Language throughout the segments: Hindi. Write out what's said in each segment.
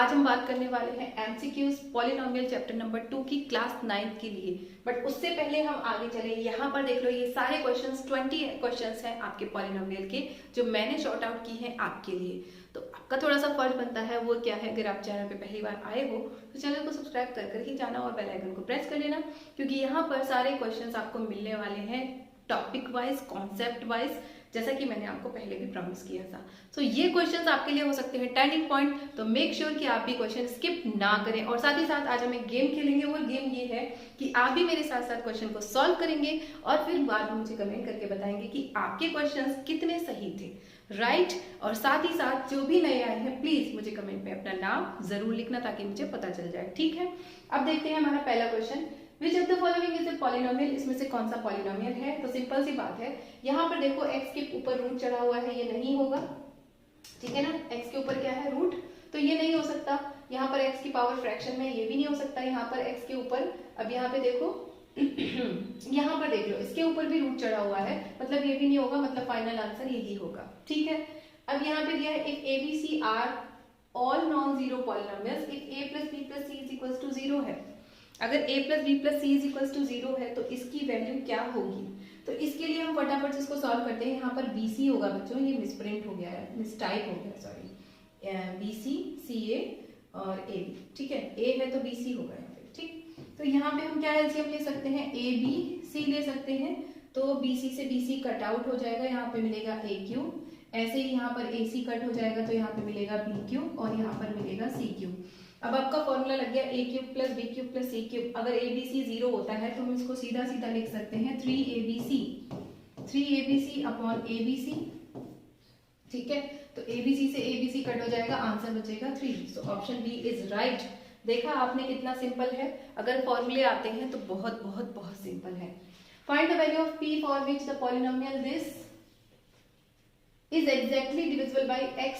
आज हम बात करने वाले हैं एमसीक्यूज पॉलिनोमियल चैप्टर नंबर 2 की क्लास 9 के लिए। बट उससे पहले हम आगे चले, यहाँ पर देख लो ये सारे क्वेश्चंस 20 क्वेश्चंस हैं आपके पॉलिनोमियल के जो मैंने शॉर्ट आउट की हैं आपके लिए। तो आपका थोड़ा सा फर्ज बनता है, वो क्या है, अगर आप चैनल पे पहली बार आए हो तो चैनल को सब्सक्राइब कर ही जाना और बेल आइकन को प्रेस कर लेना, क्योंकि यहाँ पर सारे क्वेश्चंस आपको मिलने वाले हैं टॉपिक वाइज, कॉन्सेप्ट वाइज, जैसा कि मैंने आपको पहले भी प्रॉमिस किया था। तो ये क्वेश्चंस आपके लिए हो सकते हैं टर्निंग पॉइंट, तो मेक श्योर कि आप भी क्वेश्चन स्किप ना करें। और साथ ही साथ आज हम एक गेम खेलेंगे, वो गेम ये है कि आप भी मेरे साथ साथ क्वेश्चन को सॉल्व करेंगे और फिर बाद में मुझे कमेंट करके बताएंगे कि आपके क्वेश्चंस कितने सही थे, राइट। और साथ ही साथ जो भी नए आए हैं प्लीज मुझे कमेंट में अपना नाम जरूर लिखना ताकि मुझे पता चल जाए, ठीक है। अब देखते हैं हमारा पहला question, which of the following is a polynomial, इसमें से कौन सा पॉलिनोमियल है। तो सिंपल सी बात है, यहाँ पर देखो x के ऊपर रूट चढ़ा हुआ है, ये नहीं होगा, ठीक है ना। x के ऊपर क्या है, रूट, तो ये नहीं हो सकता। यहाँ पर x की पावर फ्रैक्शन में, ये भी नहीं हो सकता। यहाँ पर x के ऊपर, अब यहाँ पे देखो यहाँ पर देख लो, इसके ऊपर भी रूट चढ़ा हुआ है, मतलब ये भी नहीं होगा, मतलब फाइनल आंसर यही होगा, ठीक है। अब यहाँ पे दिया है if a b c are all non zero polynomials if a plus b plus c is equals to 0 है। अगर a plus B plus c is equals to 0 है तो इसकी वैल्यू क्या होगी। तो इसके लिए हम फटाफट से इसको सॉल्व करते हैं। यहाँ पर BC होगा बच्चों, ये मिसप्रिंट हो गया है, मिसटाइप हो गया, सॉरी, BC CA और AB, ठीक है। A है तो BC होगा यहाँ पे, ठीक। तो यहाँ पे हम क्या एलसीएम ले सकते हैं, ABC ले सकते हैं, तो BC से BC कट आउट हो जाएगा, यहाँ पे मिलेगा AQ। ऐसे ही यहाँ पर AC कट हो जाएगा तो यहाँ पे मिलेगा BQ और यहाँ पर मिलेगा CQ। अब आपका फॉर्मूला लग गया a cube plus B cube plus C cube. अगर ABC 0 होता है तो हम इसको सीधा सीधा लिख सकते हैं 3ABC अपॉन ABC, ठीक है। तो ABC से ABC कट हो जाएगा, आंसर बचेगा 3। तो ऑप्शन बी इज राइट। देखा आपने कितना सिंपल है, अगर फॉर्मूले आते हैं तो बहुत बहुत बहुत सिंपल है। Find the value of p for which the polynomial this is exactly divisible by x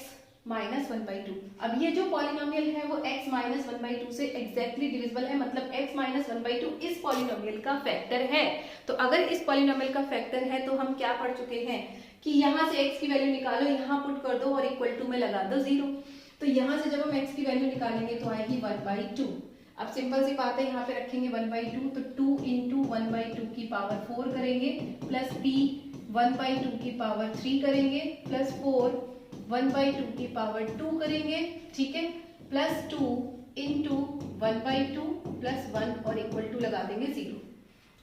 minus 1/2। अब ये जो पॉलिनोमियल है वो x माइनस 1/2 से एग्जैक्टली डिविजिबल है, मतलब x माइनस 1/2 इस पॉलिनोमियल का फैक्टर है। तो अगर इस पॉलिनोमियल का फैक्टर है तो हम क्या पढ़ चुके हैं कि यहाँ से x की वैल्यू निकालो, यहाँ पुट कर दो और इक्वल टू में लगा दो 0। तो यहाँ से जब हम x की वैल्यू निकालेंगे तो आएगी 1/2। अब सिंपल सी बात है, यहाँ पे रखेंगे 1/2, तो 2 इंटू 1/2 की पावर 4 करेंगे, प्लस p 1/2 की पावर 3 करेंगे, प्लस 4 1/2 की पावर 2 करेंगे, ठीक है, प्लस 2 इंटू 1/2 प्लस 1 और इक्वल टू लगा देंगे 0।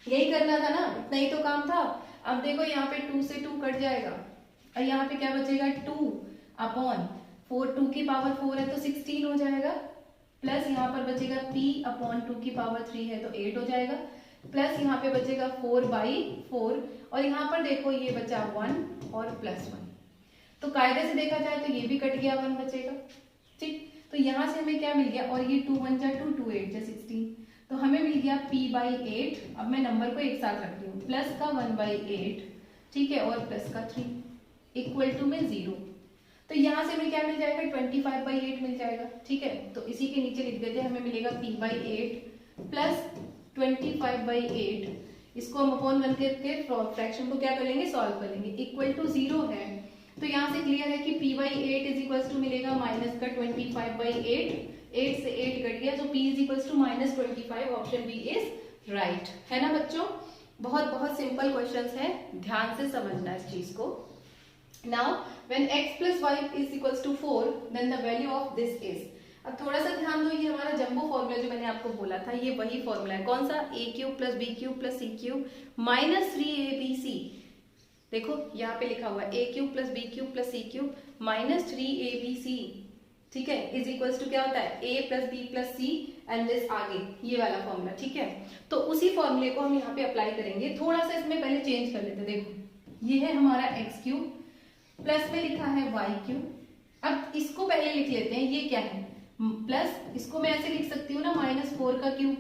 यही करना था ना, इतना ही तो काम था। अब देखो यहाँ पे 2 से 2 कट जाएगा और यहाँ पे क्या बचेगा, 2 अपॉन 4, 2 की पावर 4 है तो 16 हो जाएगा, प्लस यहाँ पर बचेगा p अपॉन 2 की पावर 3 है तो 8 हो जाएगा, प्लस यहाँ पे बचेगा 4/4 और यहाँ पर देखो ये बचा 1 और प्लस 1। तो कायदे से देखा जाए तो ये भी कट गया, 1 बचेगा, ठीक। तो यहाँ से हमें क्या मिल गया, और ये 2 1 जा 2, 2 8 जा 16, तो हमें मिल गया p/8। अब मैं नंबर को एक साथ रख रही हूँ, प्लस का 1/8, ठीक है, और प्लस का 3 इक्वल टू में 0। तो यहाँ से हमें क्या मिल जाएगा, 25/8 मिल जाएगा, ठीक है। तो इसी के नीचे लिख देते हैं, हमें मिलेगा p/8 प्लस 25/8। इसको हम अपॉन 1 करके फ्रैक्शन को क्या करेंगे, सॉल्व करेंगे, इक्वल टू 0 है। तो यहाँ से क्लियर है कि p/8 इज इक्वल्स टू मिलेगा माइनस का 25/8, 8 से 8 कट गया, तो p is equals to minus 25। Option b is right, है ना बच्चों। बहुत बहुत सिंपल क्वेश्चंस है, ध्यान से समझना इस चीज को। Now when x plus y is equals to 4 then the value of this is. अब थोड़ा सा ध्यान दो, ये हमारा जंबो फॉर्मूला जो मैंने आपको बोला था, ये वही फॉर्मूला है, कौन सा, a cube plus B cube plus C cube minus 3abc। देखो यहाँ पे लिखा हुआ है a cube plus B cube plus C cube minus 3abc, ठीक है, इज इक्वल्स टू क्या होता है, a plus B plus c and this आगे ये वाला फॉर्मूला, ठीक है। तो उसी फॉर्मूले को हम यहाँ पे अप्लाई करेंगे। थोड़ा सा इसमें पहले चेंज कर लेते, देखो ये है हमारा x क्यूब, प्लस में लिखा है y क्यूब। अब इसको पहले लिख लेते हैं, ये क्या है, प्लस, इसको मैं ऐसे लिख सकती हूँ ना, -4 का क्यूब।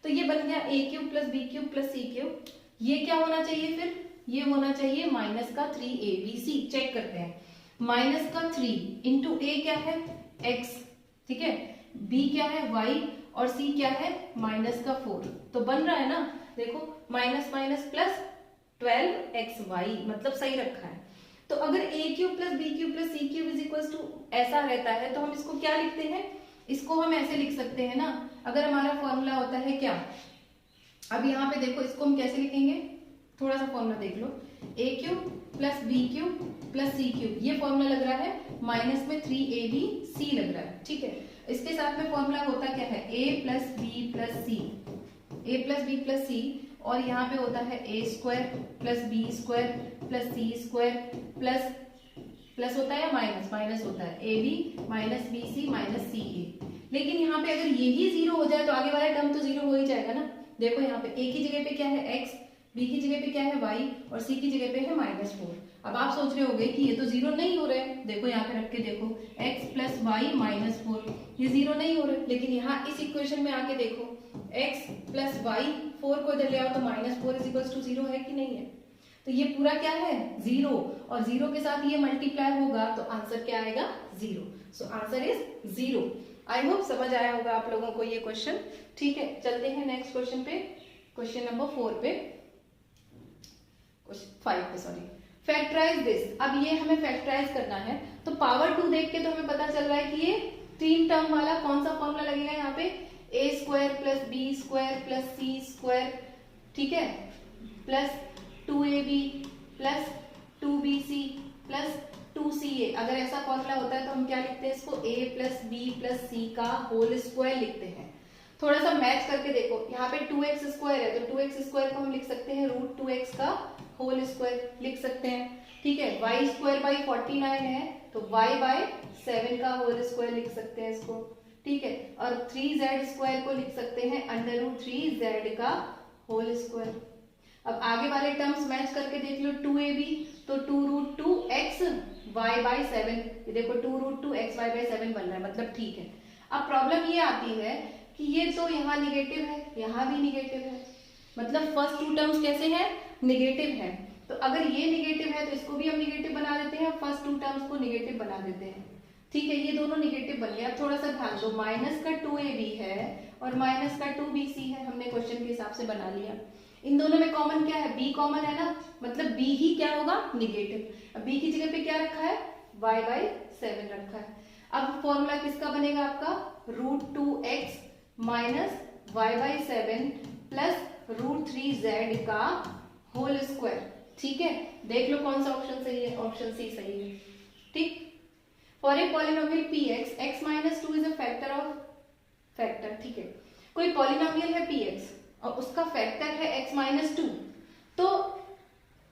तो ये बन गया a cube plus B cube plus C cube. ये क्या होना चाहिए, फिर ये होना चाहिए माइनस का 3abc। चेक करते हैं, माइनस का 3 इंटू a क्या है, x, ठीक है, b क्या है, y, और c क्या है, माइनस का 4। तो बन रहा है ना, देखो माइनस माइनस प्लस 12xy, मतलब सही रखा है। तो अगर a cube plus B cube plus C cube is equal to ऐसा रहता है तो हम इसको क्या लिखते हैं, इसको हम ऐसे लिख सकते हैं ना, अगर हमारा फॉर्मूला होता है क्या, अब यहाँ पे देखो इसको हम कैसे लिखेंगे, थोड़ा सा फॉर्मूला देख लो, A cube plus B cube plus C cube, ये फॉर्मूला लग रहा है माइनस में 3ab लग रहा है, ठीक है। इसके साथ में फॉर्मूला होता क्या है, a plus B plus C, a plus B plus C, और यहाँ पे होता है a square plus B square plus C square plus plus होता है माइनस, माइनस होता है A B minus B C minus C A. लेकिन यहाँ पे अगर यही जीरो हो जाए तो आगे वाला टर्म तो जीरो हो ही जाएगा ना। देखो यहाँ पे a की जगह पे क्या है x, b की जगह पे क्या है y और c की जगह पे है -4। अब आप सोच रहे होंगे कि ये तो जीरो नहीं हो रहे हैं, देखो यहाँ पे रख के देखो x प्लस वाई -4, ये जीरो नहीं हो रहे, लेकिन यहाँ इस इक्वेशन में आके देखो x प्लस वाई, 4 को इधर ले आओ तो -4 = 0 है कि नहीं है, तो ये पूरा क्या है जीरो, और जीरो के साथ ये मल्टीप्लाई होगा तो आंसर क्या आएगा 0। So answer is 0। I hope समझ आया होगा आप लोगों को ये क्वेश्चन, ठीक है। चलते हैं नेक्स्ट क्वेश्चन पे, क्वेश्चन नंबर 5 पे सॉरी। फैक्टराइज दिस, अब ये हमें फैक्टराइज करना है, तो पावर 2 देख के तो हमें पता चल रहा है कि ये 3 टर्म वाला कौन सा फॉर्मूला लगेगा यहाँ पे, a square plus B square plus C square, ठीक है, plus 2ab plus 2bc plus 2ca। अगर ऐसा फॉर्मूला होता है तो हम क्या लिखते हैं इसको, a प्लस बी प्लस सी का होल स्क्वायर लिखते हैं। थोड़ा सा मैच करके देखो, यहाँ पे 2x स्क्वायर है तो 2x स्क्वायर को हम लिख सकते हैं √2x का होल स्क्वायर लिख सकते हैं, ठीक है। y स्क्वायर बाई 49 है तो y बाय 7 का होल स्क्वायर लिख सकते हैं इसको, ठीक है। और 3z स्क्वायर को लिख सकते हैं √3z का होल स्क्वायर। अब आगे वाले टर्म्स मैच करके देख लो, 2ab तो 2√2x y बाय 7, ये देखो 2√2x y बाय 7 बन रहा है, मतलब ठीक है। अब प्रॉब्लम ये आती है कि ये तो यहाँ निगेटिव है, यहाँ भी निगेटिव है, मतलब फर्स्ट 2 टर्म्स कैसे हैं, निगेटिव है। तो अगर ये निगेटिव है तो इसको भी हम निगेटिव बना देते हैं, फर्स्ट 2 टर्म्स को निगेटिव बना देते हैं, ठीक है। ये दोनों निगेटिव बन गए। अब थोड़ा सा ध्यान दो, माइनस का 2ab है और माइनस का 2bc है, हमने क्वेश्चन के हिसाब से बना लिया। इन दोनों में कॉमन क्या है, b कॉमन है ना, मतलब b ही क्या होगा, निगेटिव। अब b की जगह पे क्या रखा है, y बाय 7 रखा है। अब फॉर्मूला किसका बनेगा आपका, √2x minus y bye 7 plus √3z का होल स्क्वायर, ठीक है। देख लो कौन सा ऑप्शन सही है, ऑप्शन सी सही है, ठीक। For a polynomial px, x minus 2 is a factor of factor, ठीक है। कोई पॉलिनोमियल है px और उसका फैक्टर है x माइनस 2, तो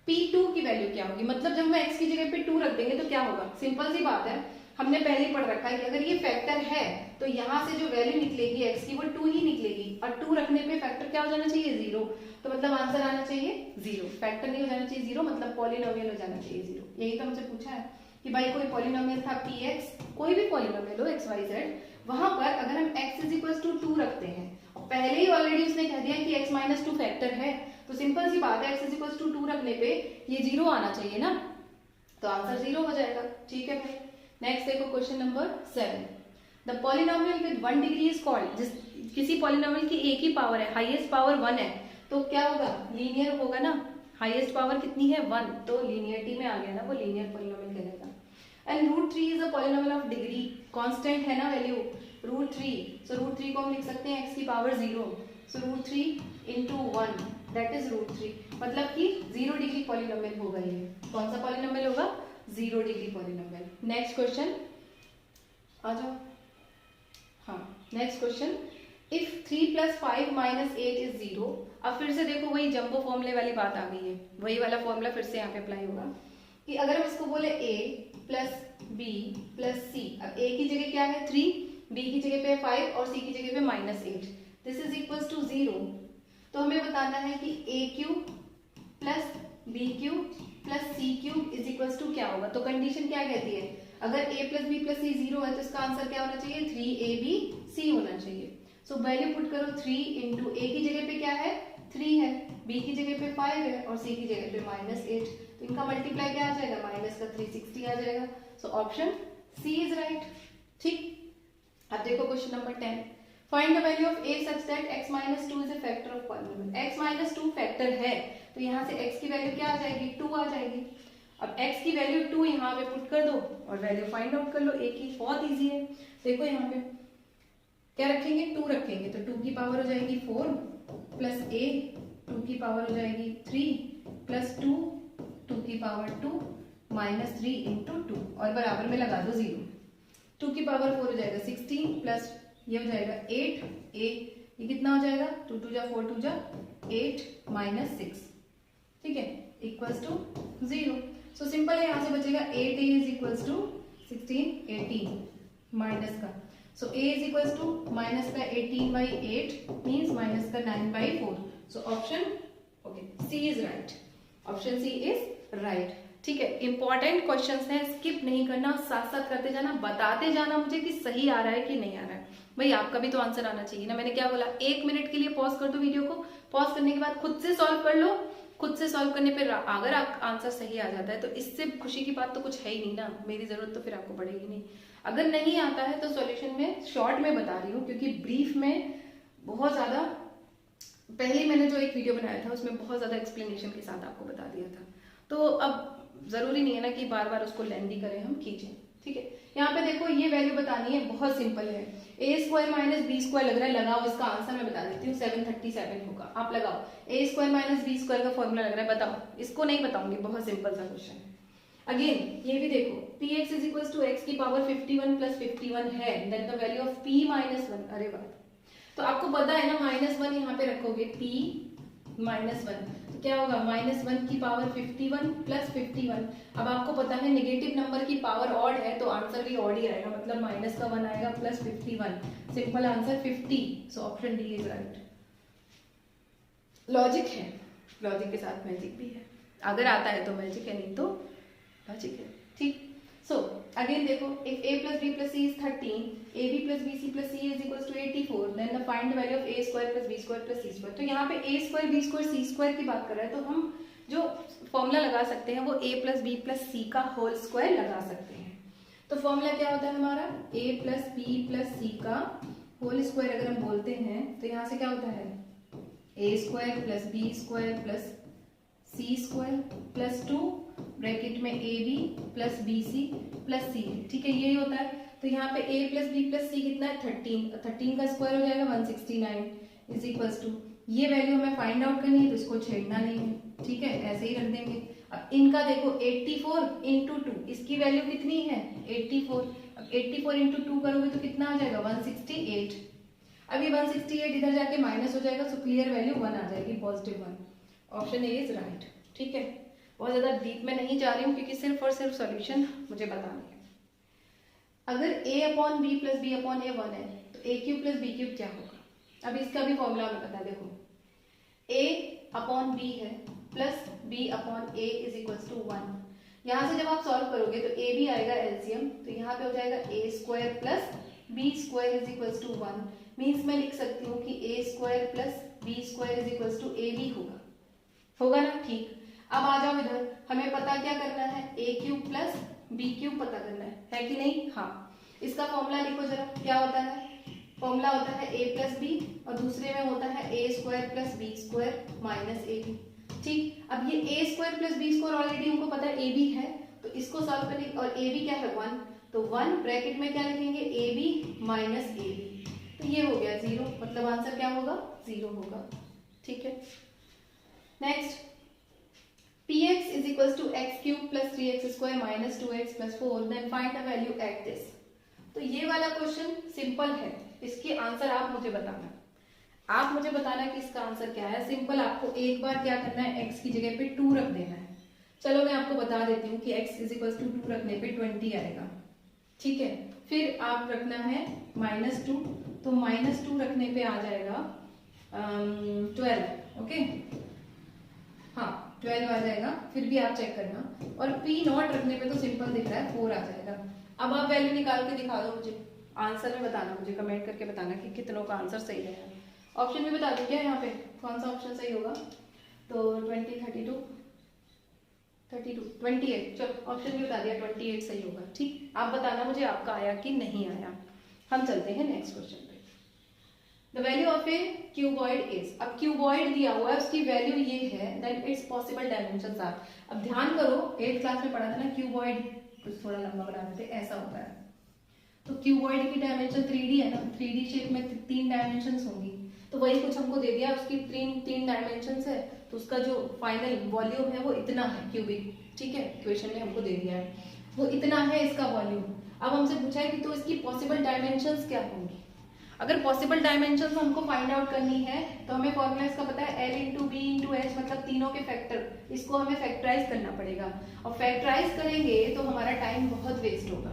p2 की वैल्यू क्या होगी, मतलब जब हम x की जगह पे 2 रख देंगे तो क्या होगा, सिंपल सी बात है, हमने पहले ही पढ़ रखा है कि अगर ये फैक्टर है तो यहाँ से जो वैल्यू निकलेगी x की वो 2 ही निकलेगी, और 2 रखने पे फैक्टर क्या हो जाना चाहिए, 0, तो मतलब आंसर आना चाहिए 0, फैक्टर नहीं हो जाना चाहिए 0, मतलब पॉलिनोमियल हो जाना चाहिए 0। यही तो हमसे पूछा है कि भाई कोई पॉलिनोमियल था px, कोई भी पॉलिनोमियल हो x y z, वहां पर अगर हम x = 2 रखते हैं और पहले ही ऑलरेडी उसने कह दिया कि x माइनस 2 फैक्टर है, तो सिंपल सी बात है x = 2 रखने पे ये 0 आना चाहिए ना, तो आंसर 0 हो जाएगा, ठीक है भाई। नेक्स्ट देखो question number 7। The polynomial with 1 degree is called, जिस किसी पॉलिनोमियल की एक ही पावर है, हाईएस्ट पावर 1 है, तो क्या होगा, लीनियर होगा ना, हाईएस्ट पावर कितनी है 1, तो लीनियरिटी में आ गया ना, वो लीनियर पॉलिनोमियल कहलाएगा। And √3 is a polynomial of degree, constant है ना वैल्यू √3, सो √3 को हम लिख सकते हैं x की power 0, so √3 into 1 that is √3, मतलब कि 0 डिग्री पॉलिनोमियल होगा ये। कौन सा पॉलिनोमियल होगा, 0 डिग्री पॉलिनोमियल। नेक्स्ट क्वेश्चन आ जाओ, हाँ नेक्स्ट क्वेश्चन, इफ 3 + 5 - 8 इज 0। अब फिर से देखो वही जंबो फॉर्मूले वाली बात आ गई है, वही वाला फॉर्मूला फिर से यहाँ पे अप्लाई होगा कि अगर हम इसको बोले a plus b plus c, अब a की जगह क्या है 3, b की जगह पे 5 और c की जगह पे -8, दिस इज इक्वल्स टू 0। तो हमें बताना है कि a³ plus b³ plus c³ is equals to क्या होगा, तो कंडीशन क्या कहती है, अगर a plus b plus c 0 है तो इसका आंसर क्या होना चाहिए, 3abc होना चाहिए। सो वैल्यू पुट करो, 3 इंटू a की जगह पे क्या है 3 है, b की जगह पे 5 है और c की जगह पे -8, तो इनका मल्टीप्लाई क्या आ जाएगा, माइनस का 360 आ जाएगा। So option c is right, ठीक। अब देखो question number 10, find the value of a such that x minus 2 is a factor of polynomial. x minus 2 factor है तो यहाँ से x की वैल्यू क्या आ जाएगी, 2 आ जाएगी। अब x की वैल्यू 2 यहाँ पे पुट कर दो और वैल्यू फाइंड आउट कर लो a की, बहुत इजी है। देखो यहाँ पे क्या रखेंगे, 2 रखेंगे, तो 2 की पावर हो जाएगी 4 प्लस a, 2 की पावर हो जाएगी 3 प्लस 2, 2 की पावर 2 माइनस 3 इंटू 2 और बराबर में लगा दो 0। 2 की पावर 4 हो जाएगा 16 प्लस ये हो जाएगा 8 a, ये कितना हो जाएगा 2 2 जा 4 2 जा 8 माइनस 6, ठीक है, इक्वल्स टू 0। सो सिंपल है, यहाँ से बचेगा 8a is equals to 16 18 minus का, so a is equals to minus का 18/8 मीन्स माइनस का 9/4। So option okay c is right, option c is right, ठीक है। इंपॉर्टेंट क्वेश्चंस हैं, स्किप नहीं करना, साथ साथ करते जाना, बताते जाना मुझे कि सही आ रहा है कि नहीं आ रहा है। भाई आपका भी तो आंसर आना चाहिए ना। मैंने क्या बोला, 1 मिनट के लिए पॉज कर दो वीडियो को, पॉज करने के बाद खुद से सॉल्व कर लो। खुद से सॉल्व करने पर अगर आंसर सही आ जाता है तो इससे खुशी की बात तो कुछ है ही नहीं ना, मेरी जरूरत तो फिर आपको पड़ेगी नहीं। अगर नहीं आता है तो सॉल्यूशन में शॉर्ट में बता रही हूँ, क्योंकि ब्रीफ में बहुत ज्यादा, पहले मैंने जो एक वीडियो बनाया था उसमें बहुत ज्यादा एक्सप्लेनेशन के साथ आपको बता दिया था, तो अब जरूरी नहीं है ना कि बार बार उसको लेंदी करें, हम खींचें, ठीक है। यहाँ पे देखो ये वैल्यू बतानी है, बहुत सिंपल है, a² माइनस b² लग रहा है, लगाओ इसका आंसर मैं बता देती हूँ 737 होगा, आप लगाओ। a² माइनस b² का फॉर्मूला लग रहा है, बताओ, इसको नहीं बताऊंगी, बहुत सिंपल सा क्वेश्चन है। अगेन ये भी देखो, px is equal to x की पावर 51 प्लस 51 है, then the value of p minus 1, अरे वाह, तो आपको पता है ना -1 यहाँ पे रखोगे, p माइनस 1 तो क्या होगा, -1 की पावर 51 प्लस 51। अब आपको पता है नेगेटिव नंबर की पावर ऑड है तो आंसर भी ऑड ही आएगा, मतलब माइनस का 1 आएगा plus 51, simple answer 50। So option D is right. Logic है, लॉजिक के साथ मैजिक भी है, अगर आता है तो मैजिक है, नहीं तो लॉजिक है, ठीक। सो अगेन देखो, if a plus b plus c is 13, ab plus bc plus c is equals to 84, then the find the value of a square plus b square plus c square। तो यहाँ पे a square b square c square की बात कर रहा है, तो हम जो फॉर्मूला लगा सकते हैं वो a plus b plus c का होल स्क्वायर लगा सकते हैं। तो फॉर्मूला क्या होता है हमारा, a plus b plus c का होल स्क्वायर अगर हम बोलते हैं तो यहाँ से क्या होता है, a square plus b square plus c square plus 2 bracket में A B plus B C plus C, ठीक है, यही होता है। तो यहाँ पे a plus B plus C कितना है, 13 का स्क्वायर हो जाएगा 169 इज इक्वल्स टू, ये वैल्यू हमें फाइंड आउट करनी है तो इसको छेड़ना नहीं है, ठीक है, ऐसे ही रख देंगे। अब इनका देखो 84 इंटू 2, इसकी वैल्यू कितनी है 84, अब 84 इंटू 2 करोगे तो कितना आ जाएगा 168। अब ये 168 इधर जाके माइनस हो जाएगा, सो क्लियर वैल्यू 1 आ जाएगी, positive 1। Option A is right, ठीक है। बहुत ज्यादा डीप में नहीं जा रही हूँ क्योंकि सिर्फ और सिर्फ सॉल्यूशन मुझे बतानी है। अगर a upon B plus B upon A 1 है तो a cube plus B cube क्या होगा। अब इसका भी फॉर्मूला हमें पता है, देखो a अपॉन बी है plus b upon a is equals to 1। यहाँ से जब आप सॉल्व करोगे तो a भी आएगा एलसीएम, तो यहाँ पे हो जाएगा a square plus b square is equals to 1, means मैं लिख सकती हूँ कि a square plus b square is equals to a भी होगा ना, ठीक। अब आ जाओ इधर, हमें पता क्या करना है, a cube plus B cube पता करना है कि नहीं, हाँ। इसका फॉर्मूला लिखो जरा, क्या होता है, फॉर्मूला होता है a प्लस बी और दूसरे में होता है a square plus B square minus a b, ठीक। अब ये a square plus B square already हमको पता है a बी है, तो इसको सॉल्व करने, और a बी क्या है 1, तो 1 ब्रैकेट में क्या लिखेंगे a b minus a b, तो ये हो गया 0, मतलब आंसर क्या होगा 0 होगा, ठीक है। Next, px is equals to x cube plus 3x square minus 2x plus 4, then find the value at this। तो ये वाला क्वेश्चन सिंपल है, इसके आंसर आप मुझे बताना, आप मुझे बताना कि इसका आंसर क्या है। सिंपल, आपको एक बार क्या करना है, x की जगह पे 2 रख देना है। चलो मैं आपको बता देती हूँ कि x is equals to 2 रखने पे 20 आएगा, ठीक है। फिर आप रखना है -2, तो -2 रखने पे आ जाएगा 12, ओके, हाँ 12 आ जाएगा, फिर भी आप चेक करना। और p0 रखने पे तो सिंपल दिख रहा है 4 आ जाएगा। अब आप वैल्यू निकाल के दिखा दो मुझे, आंसर में बताना, मुझे कमेंट करके बताना कि कितनों का आंसर सही है। ऑप्शन भी बता दो क्या यहाँ पे, कौन सा ऑप्शन सही होगा, तो 20 32 32 28, चलो ऑप्शन भी बता दिया 28 सही होगा, ठीक। आप बताना मुझे आपका आया कि नहीं आया। हम चलते हैं नेक्स्ट क्वेश्चन पे। The value of a cuboid is, अब क्यूबॉइड दिया हुआ है, उसकी वैल्यू ये है, then its possible dimensions are। अब ध्यान करो, 8th क्लास में पढ़ा था ना क्यूबॉइड, कुछ थोड़ा लंबा बनाते थे, ऐसा होता है। तो क्यूबॉइड की डायमेंशन 3D है ना, 3D शेप में 3 डायमेंशंस होंगी, तो वही कुछ हमको दे दिया, उसकी 3 डायमेंशंस है, तो उसका जो फाइनल वॉल्यूम है वो इतना है क्यूबिक, ठीक है, इक्वेशन में हमको दे दिया है वो इतना है इसका वॉल्यूम। अब हमसे पूछा है कि तो इसकी पॉसिबल डायमेंशंस क्या होंगी। अगर पॉसिबल डायमेंशंस हमको फाइंड आउट करनी है तो हमें फॉर्मूला इसका पता है, L into b into h, मतलब तीनों के फैक्टर, इसको हमें फैक्टराइज करना पड़ेगा, और फैक्टराइज करेंगे तो हमारा टाइम बहुत वेस्ट होगा।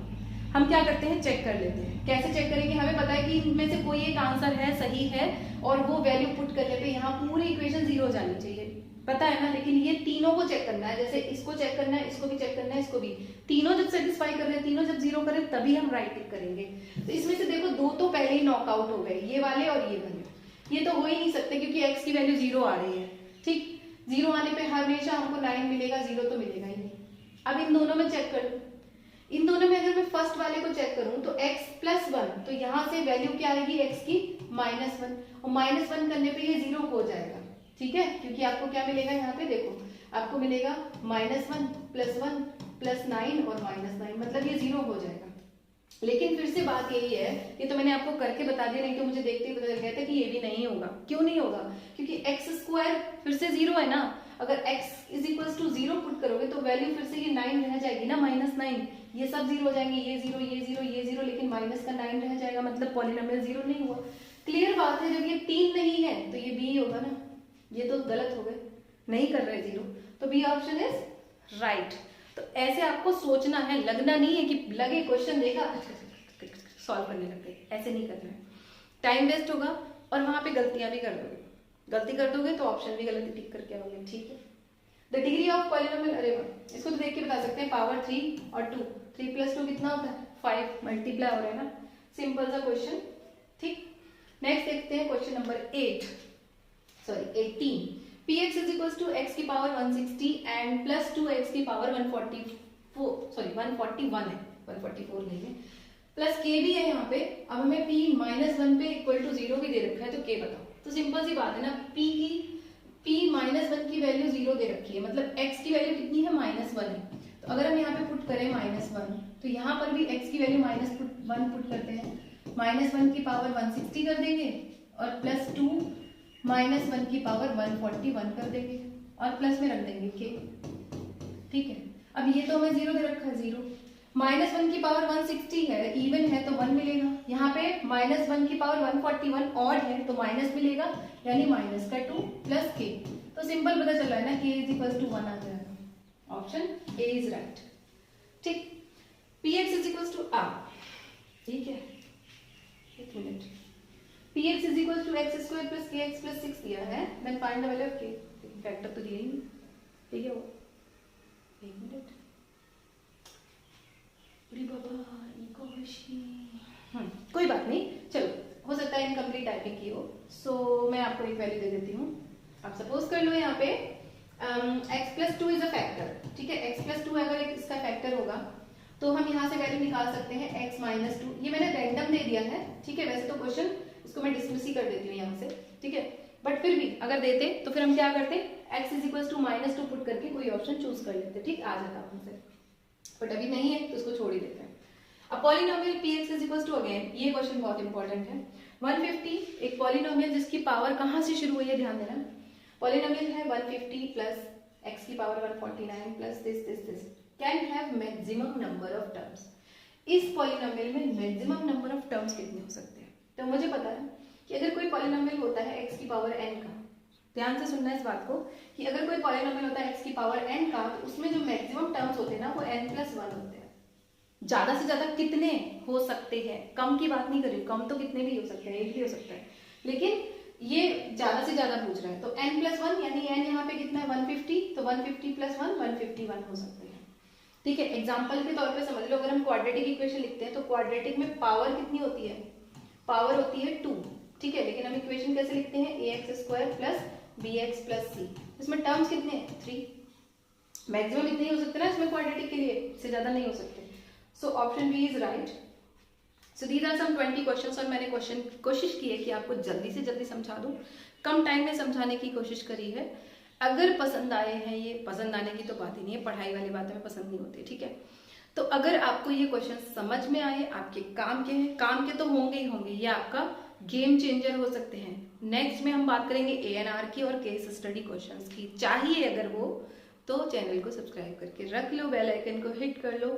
हम क्या करते हैं, चेक कर लेते हैं। कैसे चेक करेंगे, हमें पता है कि इनमें से कोई एक आंसर है, सही है, और वो वैल्यू पुट करने पे यहाँ पूरी इक्वेशन 0 हो जानी चाहिए, पता है ना। लेकिन ये तीनों को चेक करना है, जैसे इसको चेक करना है, इसको भी चेक करना है, इसको भी, तीनों जब सेटिस्फाई कर रहे हैं, तीनों जब 0 करें तभी हम राइट टिक करेंगे। तो इसमें से देखो 2 तो पहले ही नॉकआउट हो गए, ये वाले और ये वाले, ये तो हो ही नहीं सकते क्योंकि x की वैल्यू 0 आ रही है, ठीक। 0 आने पे हमेशा हमको 9 मिलेगा, 0 तो मिलेगा ही नहीं। अब इन दोनों में चेक करूं, इन दोनों में अगर मैं फर्स्ट वाले को चेक करूं तो x प्लस 1, तो यहाँ से वैल्यू क्या आएगी x की -1, और -1 करने पे ये 0 हो जाएगा, ठीक है, क्योंकि आपको क्या मिलेगा यहाँ पे, देखो आपको मिलेगा -1 प्लस 1 प्लस 9 और -9, मतलब ये 0 हो जाएगा। लेकिन फिर से बात यही है, ये तो मैंने आपको करके बता दिया, नहीं तो मुझे देखते ही पता चल गया था कि ये भी नहीं होगा। क्यों नहीं होगा, क्योंकि x² फिर से 0 है ना, अगर x is equal to 0 put करोगे तो वैल्यू फिर से ये 9 रह जाएगी ना, -9, ये सब 0 हो जाएंगे, ये 0 ये 0 ये 0, लेकिन माइनस का 9 रह जाएगा, मतलब पॉलिनोमियल 0 नहीं हुआ। क्लियर बात है, जब ये 3 नहीं है तो ये b होगा ना, ये तो गलत हो गए, नहीं कर रहे 0, तो बी ऑप्शन इज राइट। तो ऐसे आपको सोचना है, लगना नहीं है कि लगे क्वेश्चन देखा सॉल्व करने लग गए, ऐसे नहीं करना है, टाइम वेस्ट होगा और वहां पे गलतियां भी कर दोगे, गलती कर दोगे तो ऑप्शन भी गलती टिक करके आओगे, ठीक है। द डिग्री ऑफ पॉलिनोमियल, अरे वाह, इसको तो देख के बता सकते हैं, पावर 3 और 2, 3 + 2 कितना होता है, 5, मल्टीप्लाई हो रहा है ना, सिंपल सा क्वेश्चन, ठीक। नेक्स्ट देखते हैं question number 18, px is equals to x की पावर 160 एंड प्लस 2x की पावर 141 है, 144 नहीं है, प्लस k भी है यहाँ पे। अब हमें p -1 पे इक्वल टू 0 भी दे रखा है, तो k बताओ। तो सिंपल सी बात है ना, p -1 की वैल्यू 0 दे रखी है, मतलब x की वैल्यू कितनी है, -1 है। तो अगर हम यहाँ पे पुट करें -1, तो यहाँ पर भी x की वैल्यू -1 पुट करते हैं, -1 की पावर 160 कर देंगे और प्लस 2 -1 की पावर 141 कर देंगे और प्लस में रख देंगे k, ठीक है। अब ये तो हमें 0 दे रखा है, 0, -1 की पावर 160 है, इवन है तो 1 मिलेगा, यहाँ पे -1 की पावर 141 ऑड है तो माइनस मिलेगा, यानी -2 प्लस k। तो सिंपल पता चल रहा है ना, k = 1 आ जाएगा, ऑप्शन ए इज राइट, ठीक। px = r, ठीक है, एक मिनट, px = x² + kx + 6 दिया है, then find the value of k, factor तो दिया ही नहीं, ठीक है वो, एक मिनट, अरे बाबा कोई बात नहीं, चलो, हो सकता है इनकम्प्लीट टाइपिंग की हो, सो मैं आपको एक वैल्यू दे देती हूँ। आप सपोज कर लो यहाँ पे x + 2 इज अ फैक्टर, ठीक है, x + 2 अगर इसका फैक्टर होगा तो हम यहाँ से वैल्यू निकाल सकते हैं x - 2, ये मैंने रैंडम दे दिया है, ठीक है, वैसे तो क्वेश्चन इसको मैं डिसमिस ही कर देती हूँ यहाँ से, ठीक है, बट फिर भी अगर देते तो फिर हम क्या करते, x = -2 पुट करके कोई ऑप्शन चूज कर लेते, ठीक, आ जाता हमसे, बट अभी नहीं है तो इसको छोड़ ही देते हैं। अब पॉलिनोमियल px = अगेन, ये क्वेश्चन बहुत इंपॉर्टेंट है, 150, एक पॉलिनोमियल जिसकी पावर कहाँ से शुरू हुई है, ध्यान देना, पॉलिनोमियल है 150 प्लस x की power 149 plus this can have maximum number of terms. इस पॉलिनोमियल में मैक्सिमम नंबर ऑफ टर्म्स कितने हो सकते हैं, तो मुझे पता है कि अगर कोई पॉलिनोमियल होता है x की पावर n का, ध्यान से सुनना इस बात को, कि अगर कोई पॉलिनोमियल होता है x की पावर n का, तो उसमें जो मैक्सिमम टर्म्स होते हैं ना वो n + 1 होते हैं। ज्यादा से ज्यादा कितने हो सकते हैं, कम की बात नहीं कर रही, कम तो कितने भी हो सकते हैं, एक भी हो सकता है, लेकिन ये ज्यादा से ज्यादा पूछ रहा है, तो n + 1, यानी n यहाँ पे कितना है 150, तो 150 + 1 151 हो सकते हैं, ठीक है। एग्जाम्पल के तौर पे समझ लो, अगर हम क्वाड्रेटिक इक्वेशन लिखते हैं तो क्वाड्रेटिक में पावर कितनी होती है, पावर होती है 2, ठीक है, लेकिन हम इक्वेशन कैसे लिखते हैं, ax² + bx + c, इसमें टर्म्स कितने हैं, 3, मैक्सिमम इतने ही हो सकते हैं ना इसमें क्वाड्रेटिक के लिए, इससे ज्यादा नहीं हो सकते, so option b is right. So these are some 20 questions, और मैंने कोशिश की है कि आपको जल्दी से जल्दी समझा दूं, कम टाइम में समझाने की कोशिश करी है। अगर पसंद आए हैं, ये पसंद आने की तो बात ही नहीं है, पढ़ाई वाली बातें में पसंद नहीं होती, ठीक है। तो अगर आपको ये क्वेश्चन समझ में आए, आपके काम के हैं, काम के तो होंगे ही होंगे, ये आपका गेम चेंजर हो सकते हैं। नेक्स्ट में हम बात करेंगे ANR की और केस स्टडी क्वेश्चंस की। चाहिए अगर वो तो चैनल को सब्सक्राइब करके रख लो, बेल आइकन को हिट कर लो,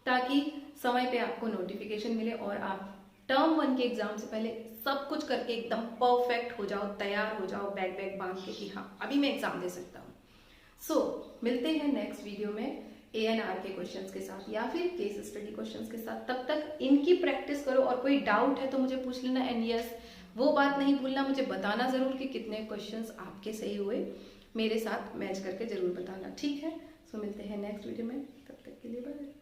ताकि समय पे आपको नोटिफिकेशन मिले और आप टर्म 1 के एग्जाम से पहले सब कुछ करके एकदम परफेक्ट हो जाओ, तैयार हो जाओ, बैग बांध के कि हाँ अभी मैं एग्जाम दे सकता हूँ। सो मिलते हैं नेक्स्ट वीडियो में ANR के क्वेश्चंस के साथ या फिर केस स्टडी क्वेश्चंस के साथ। तब तक इनकी प्रैक्टिस करो और कोई डाउट है तो मुझे पूछ लेना। एंड यस, वो बात नहीं भूलना, मुझे बताना जरूर कि कितने क्वेश्चंस आपके सही हुए, मेरे साथ मैच करके जरूर बताना, ठीक है। सो मिलते हैं नेक्स्ट वीडियो में, तब तक के लिए बाय।